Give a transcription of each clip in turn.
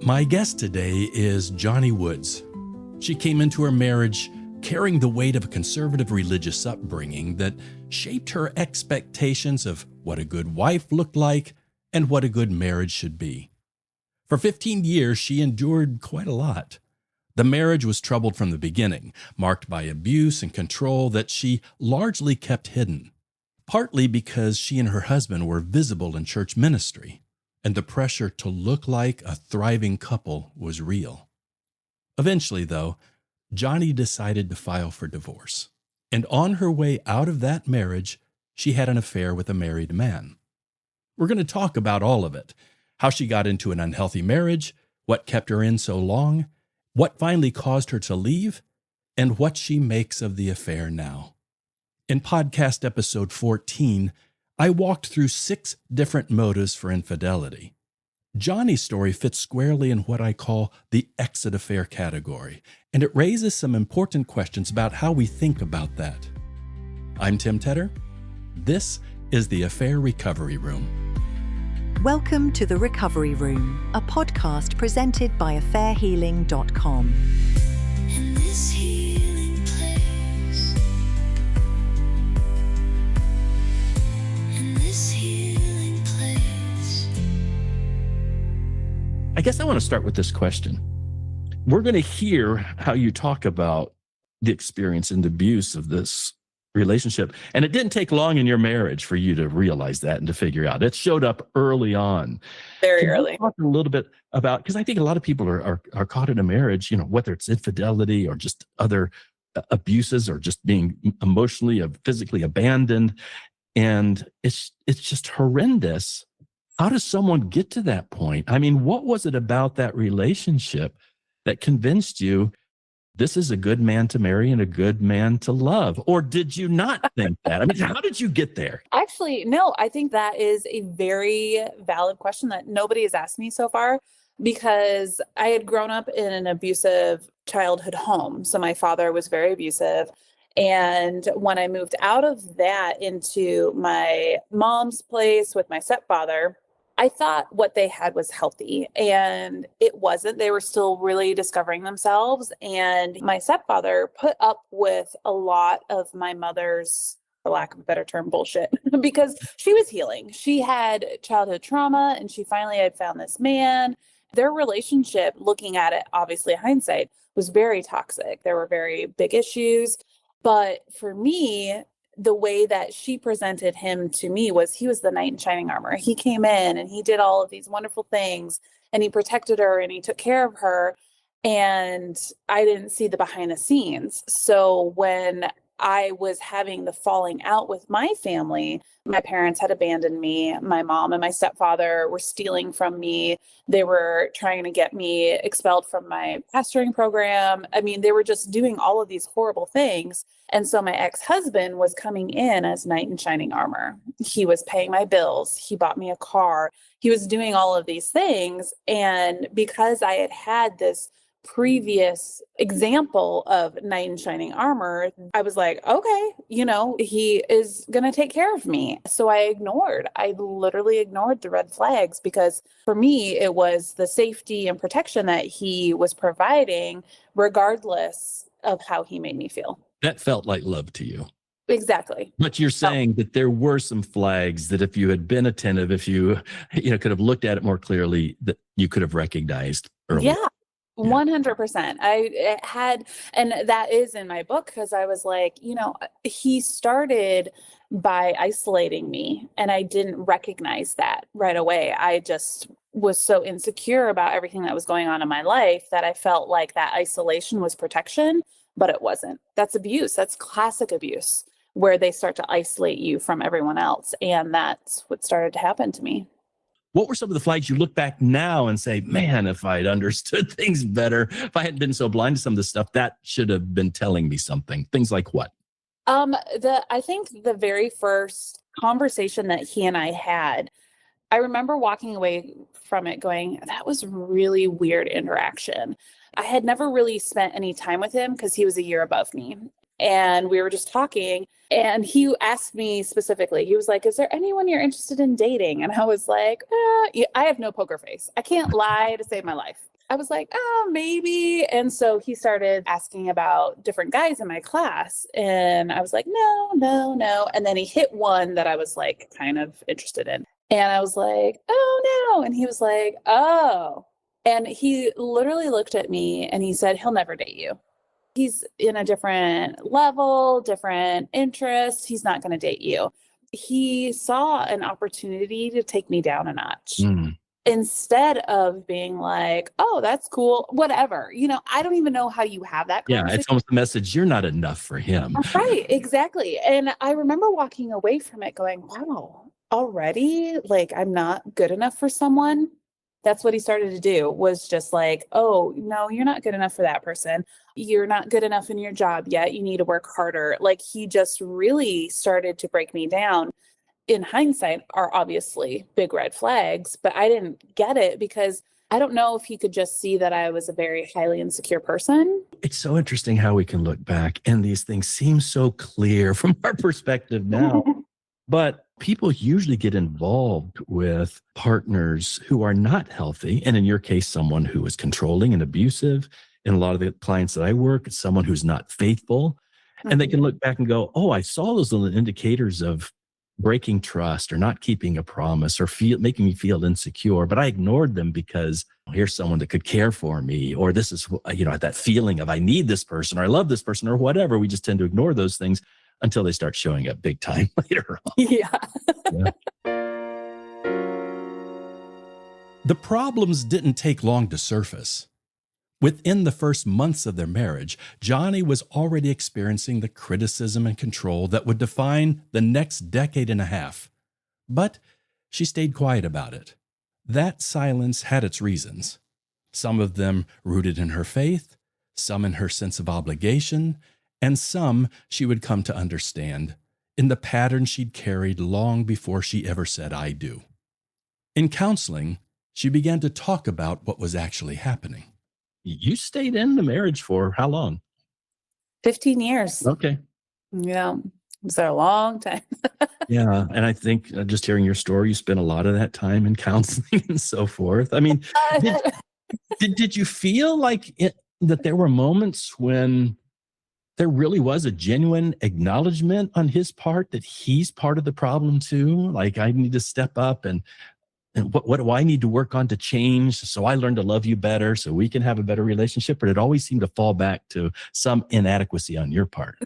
My guest today is Joni Woods. She came into her marriage carrying the weight of a conservative religious upbringing that shaped her expectations of what a good wife looked like and what a good marriage should be. For 15 years, she endured quite a lot. The marriage was troubled from the beginning, marked by abuse and control that she largely kept hidden, partly because she and her husband were visible in church ministry, and the pressure to look like a thriving couple was real. Eventually, though, Joni decided to file for divorce, and on her way out of that marriage, she had an affair with a married man. We're going to talk about all of it, how she got into an unhealthy marriage, what kept her in so long, what finally caused her to leave, and what she makes of the affair now. In podcast episode 14, I walked through 6 different motives for infidelity. Joni's story fits squarely in what I call the exit affair category, and it raises some important questions about how we think about that. I'm Tim Tedder. This is the Affair Recovery Room. Welcome to The Recovery Room, a podcast presented by affairhealing.com. In this healing place. In this healing place. I guess I want to start with this question. We're going to hear how you talk about the experience and the abuse of this relationship. And it didn't take long in your marriage for you to realize that and to figure out. It showed up early on. Very Can early. you talk a little bit about, because I think a lot of people are caught in a marriage, whether it's infidelity or just other abuses or just being emotionally or physically abandoned. And it's just horrendous. How does someone get to that point? I mean, what was it about that relationship that convinced you this is a good man to marry and a good man to love? Or did you not think that? I mean, how did you get there? Actually, no, I think that is a very valid question that nobody has asked me so far, because I had grown up in an abusive childhood home. So my father was very abusive. And when I moved out of that into my mom's place with my stepfather, I thought what they had was healthy, and it wasn't. They were still really discovering themselves. And my stepfather put up with a lot of my mother's, for lack of a better term, bullshit, because she was healing. She had childhood trauma, and she finally had found this man. Their relationship, looking at it, obviously hindsight, was very toxic. There were very big issues. But for me, the way that she presented him to me was he was the knight in shining armor. He came in and he did all of these wonderful things, and he protected her and he took care of her. And I didn't see the behind the scenes. So when I was having the falling out with my family, my parents had abandoned me. My mom and my stepfather were stealing from me. They were trying to get me expelled from my pastoring program. I mean, they were just doing all of these horrible things. And so my ex-husband was coming in as knight in shining armor. He was paying my bills. He bought me a car. He was doing all of these things. And because I had had this previous example of knight in shining armor, I was like, okay, he is going to take care of me. So I literally ignored the red flags, because for me, it was the safety and protection that he was providing, regardless of how he made me feel. That felt like love to you. Exactly. But you're saying that there were some flags that if you had been attentive, if you could have looked at it more clearly, that you could have recognized earlier. Yeah. 100%. I had, and that is in my book, because I was like, he started by isolating me, and I didn't recognize that right away. I just was so insecure about everything that was going on in my life that I felt like that isolation was protection, but it wasn't. That's abuse. That's classic abuse, where they start to isolate you from everyone else. And that's what started to happen to me. What were some of the flags you look back now and say, man, if I'd understood things better, if I hadn't been so blind to some of this stuff, that should have been telling me something? Things like what? I think the very first conversation that he and I had, I remember walking away from it going, that was really weird interaction. I had never really spent any time with him because he was a year above me. And we were just talking, and he asked me specifically, he was like, is there anyone you're interested in dating? And I was like, I have no poker face. I can't lie to save my life. I was like, oh, maybe. And so he started asking about different guys in my class. And I was like, no, no, no. And then he hit one that I was like kind of interested in. And I was like, oh, no. And he was like, oh. And he literally looked at me and he said, he'll never date you. He's in a different level, different interests. He's not going to date you. He saw an opportunity to take me down a notch. Mm. Instead of being like, oh, that's cool, whatever. I don't even know how you have that Yeah, conversation. it's almost a message, you're not enough for him. Right, exactly. And I remember walking away from it going, wow, already? Like, I'm not good enough for someone. That's what he started to do, was just like, oh, no, you're not good enough for that person. You're not good enough in your job yet. You need to work harder. Like, he just really started to break me down. In hindsight, are obviously big red flags, but I didn't get it because I don't know if he could just see that I was a very highly insecure person. It's so interesting how we can look back and these things seem so clear from our perspective now. But people usually get involved with partners who are not healthy. And in your case, someone who is controlling and abusive. And a lot of the clients that I work, it's someone who's not faithful. And they can look back and go, oh, I saw those little indicators of breaking trust or not keeping a promise or making me feel insecure, but I ignored them because here's someone that could care for me, or this is, that feeling of I need this person or I love this person or whatever. We just tend to ignore those things until they start showing up big time later on. Yeah. Yeah. The problems didn't take long to surface. Within the first months of their marriage, Joni was already experiencing the criticism and control that would define the next decade and a half. But she stayed quiet about it. That silence had its reasons. Some of them rooted in her faith, some in her sense of obligation, and some she would come to understand in the pattern she'd carried long before she ever said, I do. In counseling, she began to talk about what was actually happening. You stayed in the marriage for how long? 15 years. Okay. Yeah. It was a long time. Yeah. And I think just hearing your story, you spent a lot of that time in counseling and so forth. I mean, did you feel like that there were moments when there really was a genuine acknowledgement on his part that he's part of the problem too? Like, I need to step up and what do I need to work on to change so I learn to love you better so we can have a better relationship? But it always seemed to fall back to some inadequacy on your part.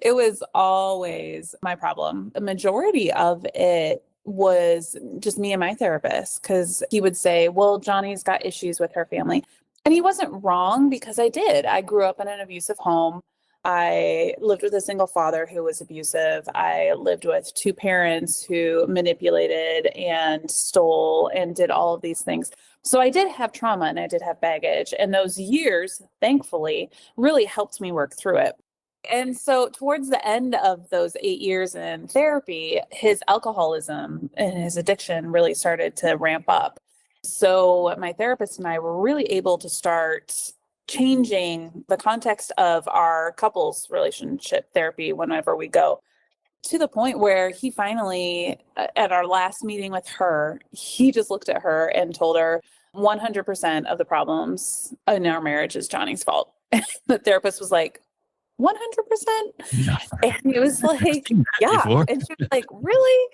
It was always my problem. The majority of it was just me and my therapist, because he would say, well, Joni's got issues with her family. And he wasn't wrong, because I did. I grew up in an abusive home. I lived with a single father who was abusive. I lived with two parents who manipulated and stole and did all of these things. So I did have trauma and I did have baggage. And those years, thankfully, really helped me work through it. And so towards the end of those 8 years in therapy, his alcoholism and his addiction really started to ramp up. So my therapist and I were really able to start changing the context of our couples relationship therapy whenever we go, to the point where he finally, at our last meeting with her, he just looked at her and told her 100% of the problems in our marriage is Joni's fault. The therapist was like, 100%? Yeah. And he was like, yeah. And she was like, really?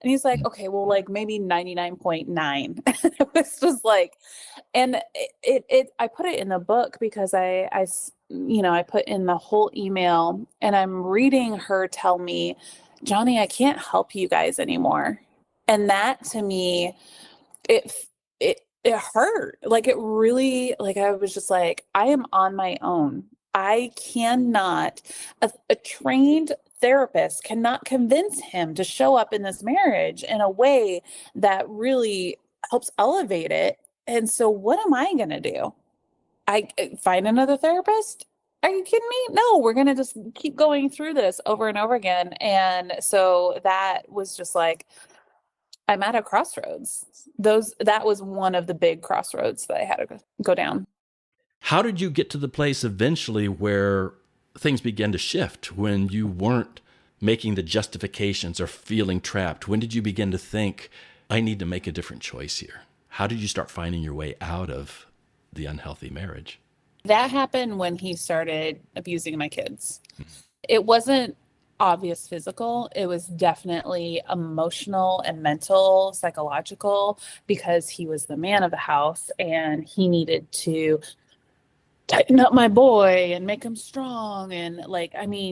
And he's like, okay, well, like maybe 99.9. It was just like, and I put it in the book because I put in the whole email, and I'm reading her tell me, Joni, I can't help you guys anymore. And that to me, it hurt. Like, it really, like, I was just like, I am on my own. I cannot, a trained therapist cannot convince him to show up in this marriage in a way that really helps elevate it. And so what am I going to do? I find another therapist? Are you kidding me? No, we're going to just keep going through this over and over again. And so that was just like, I'm at a crossroads. That was one of the big crossroads that I had to go down. How did you get to the place eventually where things began to shift, when you weren't making the justifications or feeling trapped? When did you begin to think, I need to make a different choice here? How did you start finding your way out of the unhealthy marriage? That happened when he started abusing my kids. It wasn't obvious physical. It was definitely emotional and mental, psychological, because he was the man of the house and he needed to tighten up my boy and make him strong and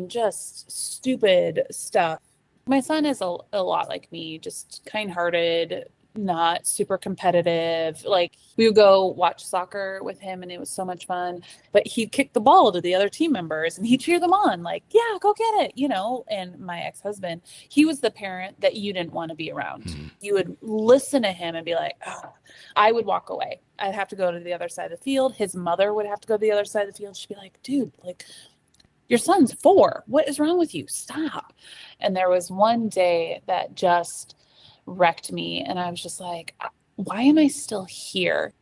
just stupid stuff. My son is a lot like me, just kind-hearted, not super competitive. Like, we would go watch soccer with him and it was so much fun, but he'd kick the ball to the other team members and he'd cheer them on, like, yeah, go get it, And my ex-husband, he was the parent that you didn't want to be around. Mm-hmm. You would listen to him and be like, oh. I would walk away. I'd have to go to the other side of the field. His mother would have to go to the other side of the field. She'd be like, dude, like, your son's 4. What is wrong with you? Stop. And there was one day that just wrecked me. And I was just like, why am I still here?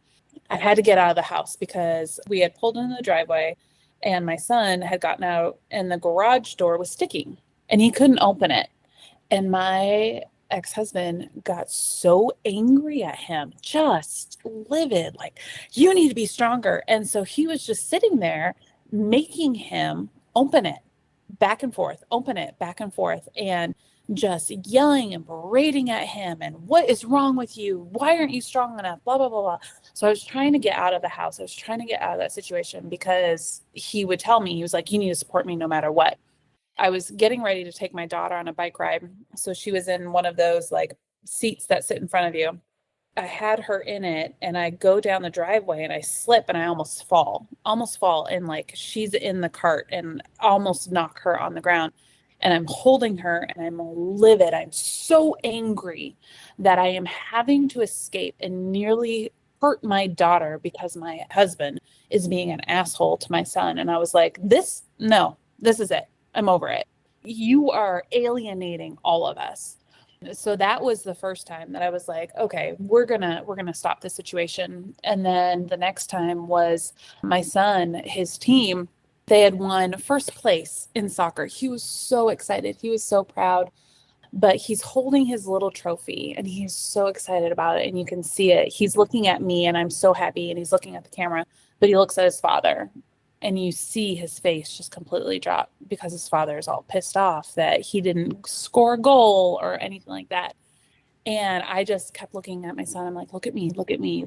I had to get out of the house because we had pulled in the driveway and my son had gotten out and the garage door was sticking and he couldn't open it. And my ex-husband got so angry at him, just livid, like, you need to be stronger. And so he was just sitting there making him open it back and forth, open it back and forth, and just yelling and berating at him. And what is wrong with you? Why aren't you strong enough? Blah, blah, blah, blah. So I was trying to get out of the house. I was trying to get out of that situation because he would tell me, he was like, you need to support me no matter what. I was getting ready to take my daughter on a bike ride. So she was in one of those like seats that sit in front of you. I had her in it and I go down the driveway and I slip and I almost fall. And like she's in the cart and almost knock her on the ground. And I'm holding her and I'm livid. I'm so angry that I am having to escape and nearly hurt my daughter because my husband is being an asshole to my son. And I was like, this is it. I'm over it. You are alienating all of us. So that was the first time that I was like, okay, we're gonna stop this situation. And then the next time was my son, his team, they had won first place in soccer. He was so excited. He was so proud. But he's holding his little trophy and he's so excited about it. And you can see it. He's looking at me and I'm so happy. And he's looking at the camera, but he looks at his father. And you see his face just completely drop because his father is all pissed off that he didn't score a goal or anything like that. And I just kept looking at my son. I'm like, look at me,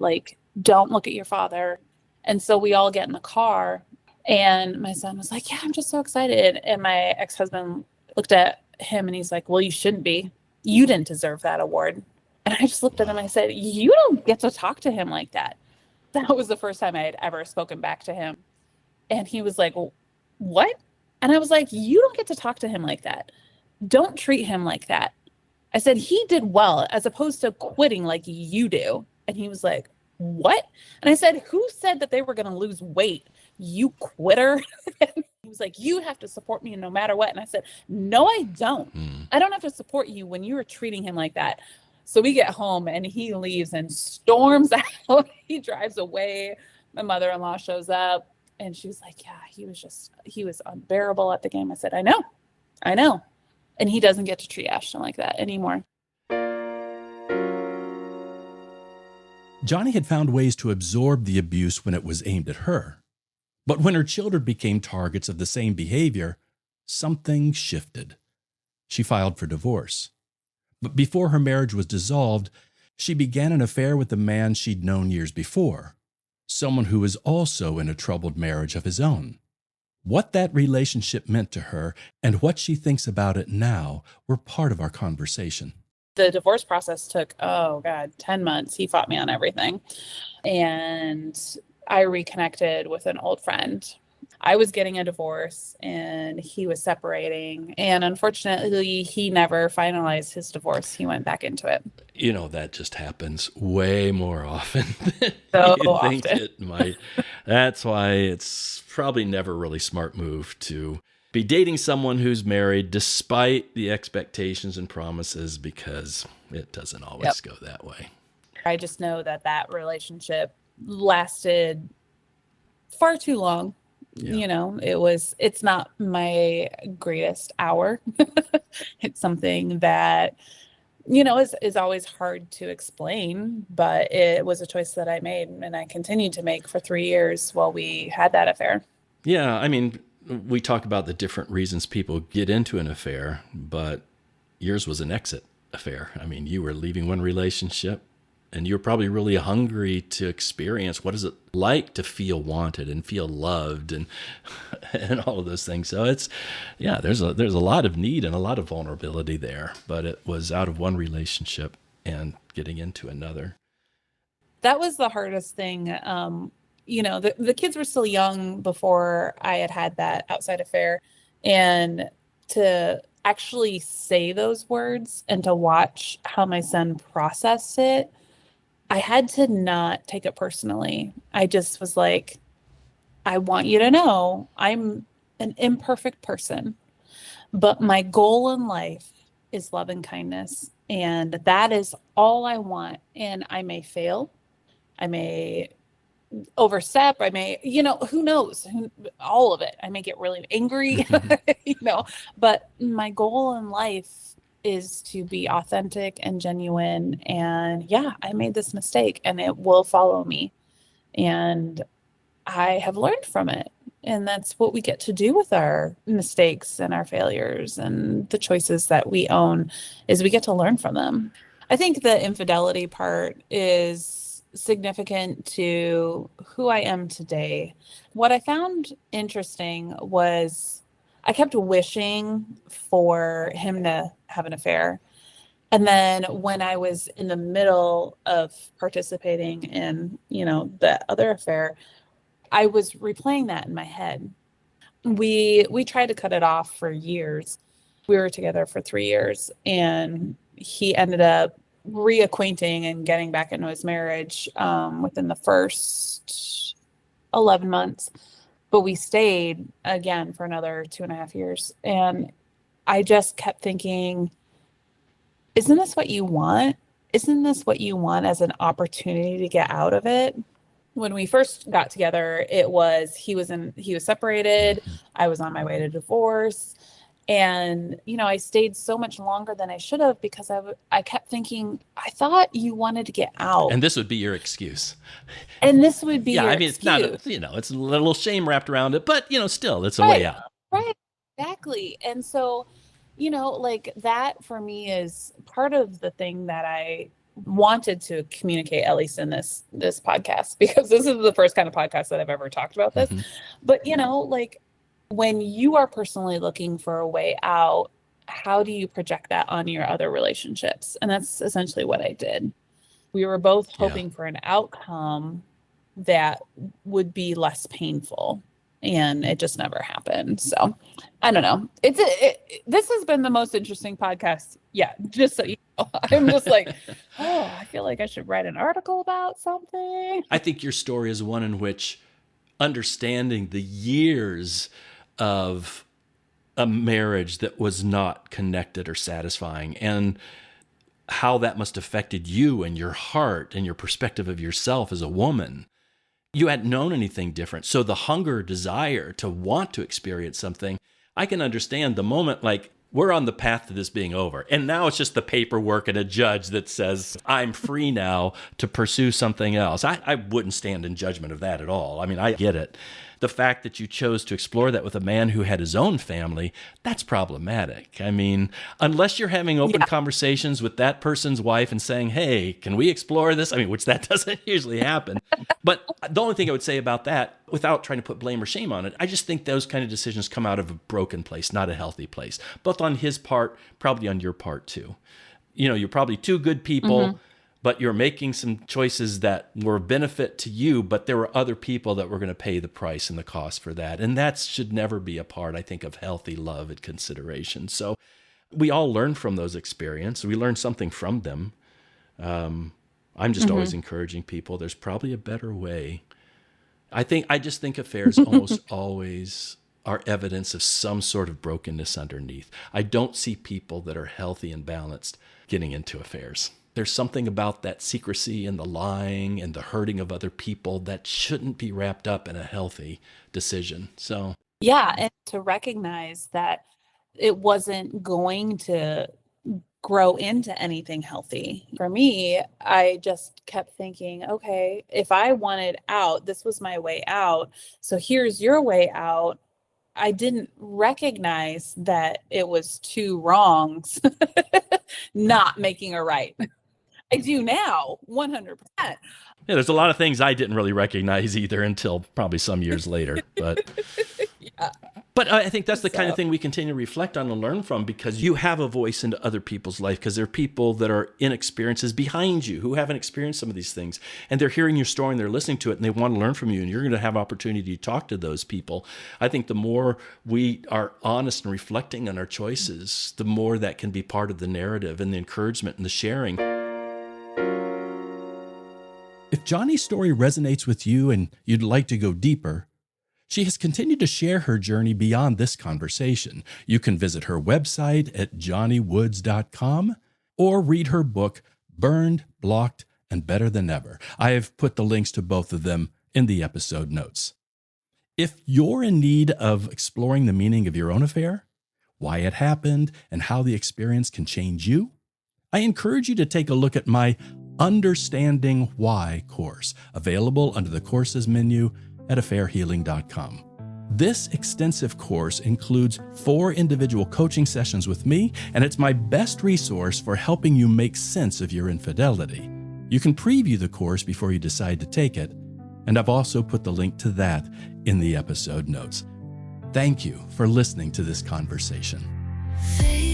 like, don't look at your father. And so we all get in the car and my son was like, yeah, I'm just so excited. And my ex-husband looked at him and he's like, well, you shouldn't be. You didn't deserve that award. And I just looked at him and I said, you don't get to talk to him like that. That was the first time I had ever spoken back to him. And he was like, what? And I was like, you don't get to talk to him like that. Don't treat him like that. I said, he did well as opposed to quitting like you do. And he was like, what? And I said, who said that they were going to lose weight? You quitter. He was like, you have to support me no matter what. And I said, no, I don't. I don't have to support you when you are treating him like that. So we get home and he leaves and storms out. He drives away. My mother-in-law shows up. And she was like, yeah, he was unbearable at the game. I said, I know. And he doesn't get to treat Ashton like that anymore. Joni had found ways to absorb the abuse when it was aimed at her. But when her children became targets of the same behavior, something shifted. She filed for divorce. But before her marriage was dissolved, she began an affair with the man she'd known years before. Someone who was also in a troubled marriage of his own. What that relationship meant to her and what she thinks about it now were part of our conversation. The divorce process took, 10 months. He fought me on everything. And I reconnected with an old friend. I was getting a divorce and he was separating. And unfortunately, he never finalized his divorce. He went back into it. You know, that just happens way more often than So you think often. it might. That's why it's probably never really smart move to be dating someone who's married despite the expectations and promises, because it doesn't always go that way. I just know that relationship lasted far too long. Yeah. You know, it's not my greatest hour. It's something that is always hard to explain, but it was a choice that I made and I continued to make for 3 years while we had that affair. Yeah, I mean, we talk about the different reasons people get into an affair, but yours was an exit affair. I mean, you were leaving one relationship and you're probably really hungry to experience what is it like to feel wanted and feel loved and and all of those things. So there's a lot of need and a lot of vulnerability there, but it was out of one relationship and getting into another. That was the hardest thing. The kids were still young before I had that outside affair. And to actually say those words and to watch how my son processed it, I had to not take it personally. I just was like, I want you to know I'm an imperfect person, but my goal in life is love and kindness. And that is all I want. And I may fail. I may overstep. I may, who knows? All of it. I may get really angry, but my goal in life is to be authentic and genuine. And yeah, I made this mistake and it will follow me. And I have learned from it. And that's what we get to do with our mistakes and our failures and the choices that we own is we get to learn from them. I think the infidelity part is significant to who I am today. What I found interesting was I kept wishing for him to have an affair. And then when I was in the middle of participating in, the other affair, I was replaying that in my head. We tried to cut it off for years. We were together for 3 years, and he ended up reacquainting and getting back into his marriage within the first 11 months. But we stayed again for another 2.5 years. And I just kept thinking, isn't this what you want? Isn't this what you want as an opportunity to get out of it? When we first got together, he was separated. I was on my way to divorce. And, I stayed so much longer than I should have because I kept thinking, I thought you wanted to get out. And this would be your excuse. And this would be yeah, your I mean, excuse. it's not, it's a little shame wrapped around it, but, still, it's a way out. Right, exactly. And so, like that for me is part of the thing that I wanted to communicate, at least in this podcast, because this is the first kind of podcast that I've ever talked about this. But, like when you are personally looking for a way out, how do you project that on your other relationships? And that's essentially what I did. We were both hoping for an outcome that would be less painful. And it just never happened. So I don't know. This has been the most interesting podcast. Yeah. Just so you know, I'm just like, I feel like I should write an article about something. I think your story is one in which understanding the years of a marriage that was not connected or satisfying and how that must have affected you and your heart and your perspective of yourself as a woman. You hadn't known anything different. So the hunger, desire to want to experience something, I can understand the moment like we're on the path to this being over. And now it's just the paperwork and a judge that says, I'm free now to pursue something else. I wouldn't stand in judgment of that at all. I mean, I get it. The fact that you chose to explore that with a man who had his own family, that's problematic. I mean, unless you're having open conversations with that person's wife and saying, hey, can we explore this? I mean, which that doesn't usually happen. But the only thing I would say about that, without trying to put blame or shame on it, I just think those kind of decisions come out of a broken place, not a healthy place, both on his part, probably on your part too. You're probably two good people, but you're making some choices that were of benefit to you, but there were other people that were going to pay the price and the cost for that. And that should never be a part, I think, of healthy love and consideration. So we all learn from those experiences. We learn something from them. I'm just always encouraging people, there's probably a better way. I just think affairs almost always are evidence of some sort of brokenness underneath. I don't see people that are healthy and balanced getting into affairs. There's something about that secrecy and the lying and the hurting of other people that shouldn't be wrapped up in a healthy decision. So, yeah. And to recognize that it wasn't going to grow into anything healthy. For me, I just kept thinking, okay, if I wanted out, this was my way out. So here's your way out. I didn't recognize that it was two wrongs not making a right. I do now, 100%. Yeah, there's a lot of things I didn't really recognize either until probably some years later. But Yeah. But I think that's the kind of thing we continue to reflect on and learn from, because you have a voice into other people's life, because there are people that are in experiences behind you who haven't experienced some of these things, and they're hearing your story and they're listening to it and they want to learn from you, and you're going to have opportunity to talk to those people. I think the more we are honest and reflecting on our choices, the more that can be part of the narrative and the encouragement and the sharing. If Joni's story resonates with you and you'd like to go deeper, she has continued to share her journey beyond this conversation. You can visit her website at joniwoods.com or read her book, Burned, Blocked, and Better Than Ever. I have put the links to both of them in the episode notes. If you're in need of exploring the meaning of your own affair, why it happened, and how the experience can change you, I encourage you to take a look at my Understanding Why course, available under the courses menu at affairhealing.com. This extensive course includes 4 individual coaching sessions with me, and it's my best resource for helping you make sense of your infidelity. You can preview the course before you decide to take it, and I've also put the link to that in the episode notes. Thank you for listening to this conversation. Fade